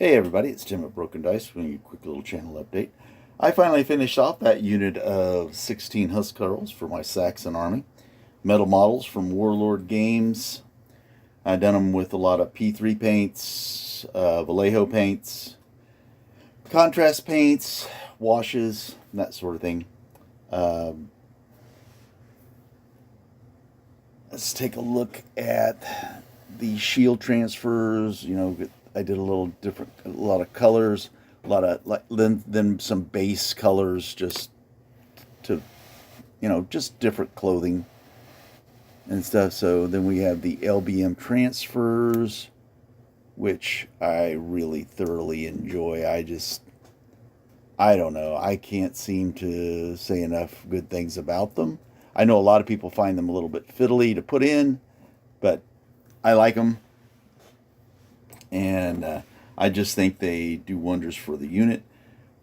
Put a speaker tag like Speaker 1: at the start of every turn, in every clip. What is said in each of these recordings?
Speaker 1: Hey everybody, it's Tim at Broken Dice with a quick little channel update. I finally finished off that unit of 16 Huscarls for my Saxon army. Metal models from Warlord Games. I've done them with a lot of P3 paints, Vallejo paints, contrast paints, washes, that sort of thing. Um, let's take a look at the shield transfers. I did a little different, a lot of colors, a lot of then some base colors, just to, just different clothing and stuff. So then we have the LBM transfers, which I really thoroughly enjoy. I don't know, I can't seem to say enough good things about them. I know a lot of people find them a little bit fiddly to put in, but I like them. And I just think they do wonders for the unit.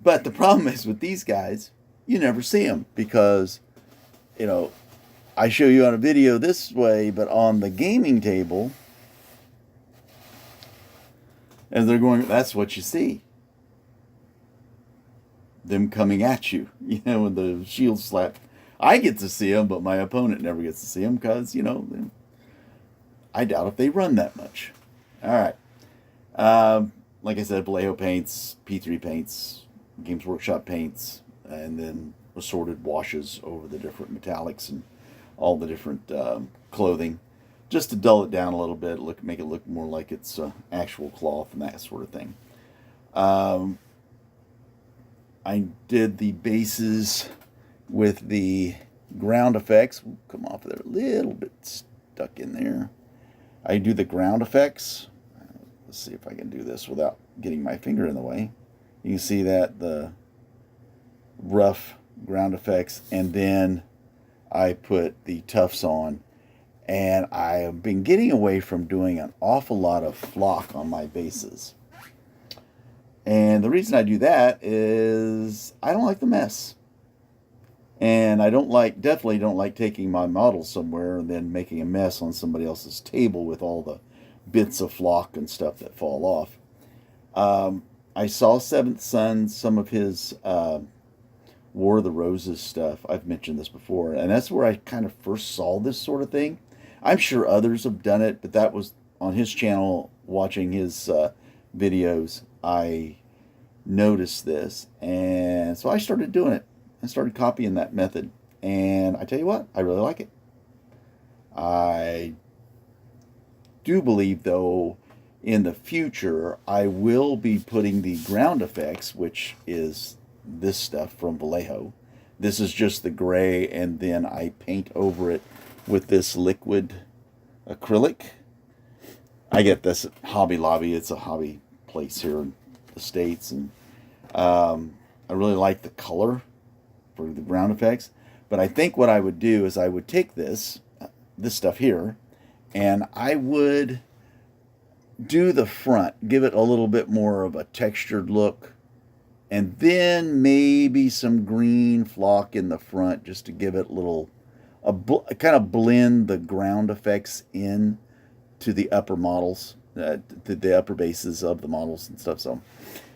Speaker 1: But the problem is with these guys, you never see them because, you know, I show you on a video this way, but on the gaming table, as they're going, that's what you see. Them coming at you, with the shield slap. I get to see them, but my opponent never gets to see them because, I doubt if they run that much. All right. Like I said, Vallejo paints, P3 paints, Games Workshop paints, and then assorted washes over the different metallics and all the different clothing, just to dull it down a little bit, make it look more like it's actual cloth and that sort of thing. I did the bases with the ground effects. We'll come off of there a little bit stuck in there. I do the ground effects. Let's see if I can do this without getting my finger in the way. You can see that the rough ground effects, and then I put the tufts on. And I have been getting away from doing an awful lot of flock on my bases. And the reason I do that is I don't like the mess. And I definitely don't like taking my models somewhere and then making a mess on somebody else's table with all the bits of flock and stuff that fall off. I saw Seventh Son, some of his War of the Roses stuff. I've mentioned this before, and that's where I kind of first saw this sort of thing. I'm sure others have done it, but that was on his channel, watching his videos. I noticed this, and so I started doing it. I started copying that method, and I tell you what, I really like it. I do believe, though, in the future, I will be putting the ground effects, which is this stuff from Vallejo. This is just the gray, and then I paint over it with this liquid acrylic. I get this at Hobby Lobby. It's a hobby place here in the States, and I really like the color for the ground effects. But I think what I would do is I would take this stuff here, and I would do the front, give it a little bit more of a textured look, and then maybe some green flock in the front just to give it kind of blend the ground effects in to the upper models, to the upper bases of the models and stuff. So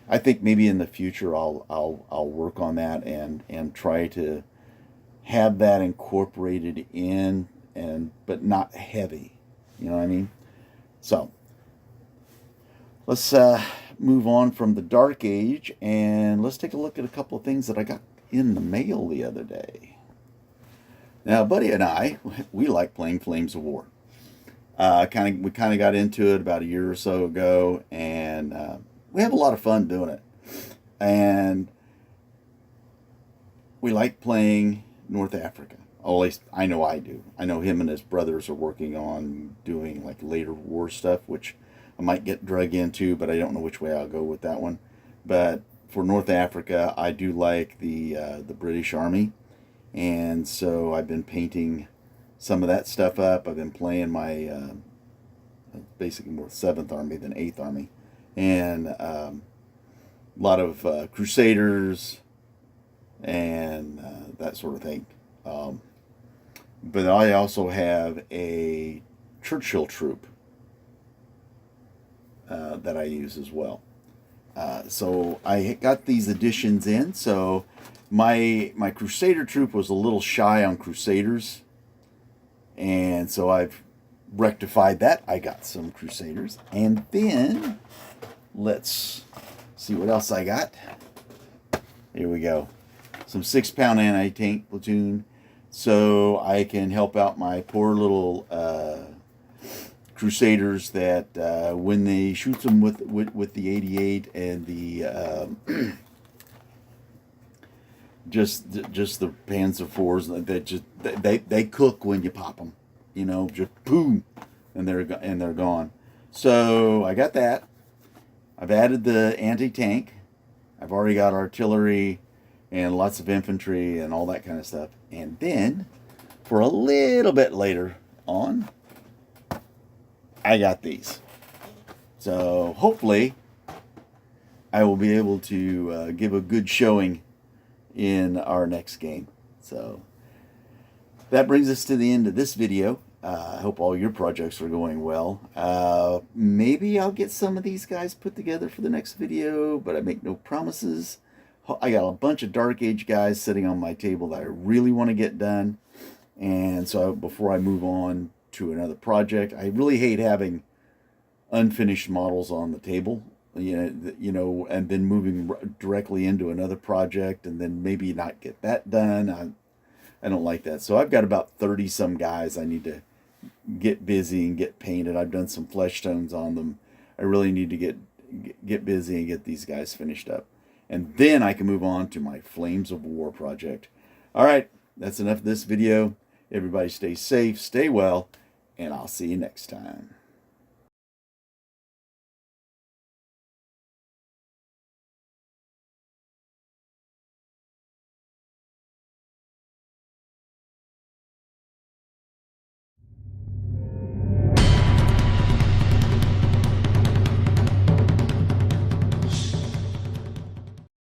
Speaker 1: I think maybe in the future I'll work on that and try to have that incorporated in, but not heavy. You know what I mean? So let's move on from the Dark Age, and let's take a look at a couple of things that I got in the mail the other day. Now, Buddy and I, we like playing Flames of War. We kind of got into it about a year or so ago, and we have a lot of fun doing it. And we like playing North Africa. At least I know I do. I know him and his brothers are working on doing like later war stuff, which I might get drug into, but I don't know which way I'll go with that one. But for North Africa, I do like the British Army, and so I've been painting some of that stuff up. I've been playing my basically more 7th Army than 8th Army, and a lot of Crusaders and that sort of thing. But I also have a Churchill troop that I use as well. So I got these additions in. So my Crusader troop was a little shy on Crusaders, and so I've rectified that. I got some Crusaders, and then let's see what else I got. Here we go. Some 6-pound anti-tank platoon, so I can help out my poor little Crusaders that when they shoot them with the 88 and the just the Panzer IVs that just they cook when you pop them, you know, just boom, and they're gone. So I got that. I've added the anti-tank. I've already got artillery and lots of infantry and all that kind of stuff. And then for a little bit later on, I got these. So hopefully I will be able to give a good showing in our next game. So that brings us to the end of this video. I hope all your projects are going well. Maybe I'll get some of these guys put together for the next video, but I make no promises. I got a bunch of Dark Age guys sitting on my table that I really want to get done. And so before I move on to another project, I really hate having unfinished models on the table, you know, and then moving directly into another project and then maybe not get that done. I don't like that. So I've got about 30 some guys I need to get busy and get painted. I've done some flesh tones on them. I really need to get busy and get these guys finished up. And then I can move on to my Flames of War project. All right, that's enough of this video. Everybody stay safe, stay well, and I'll see you next time.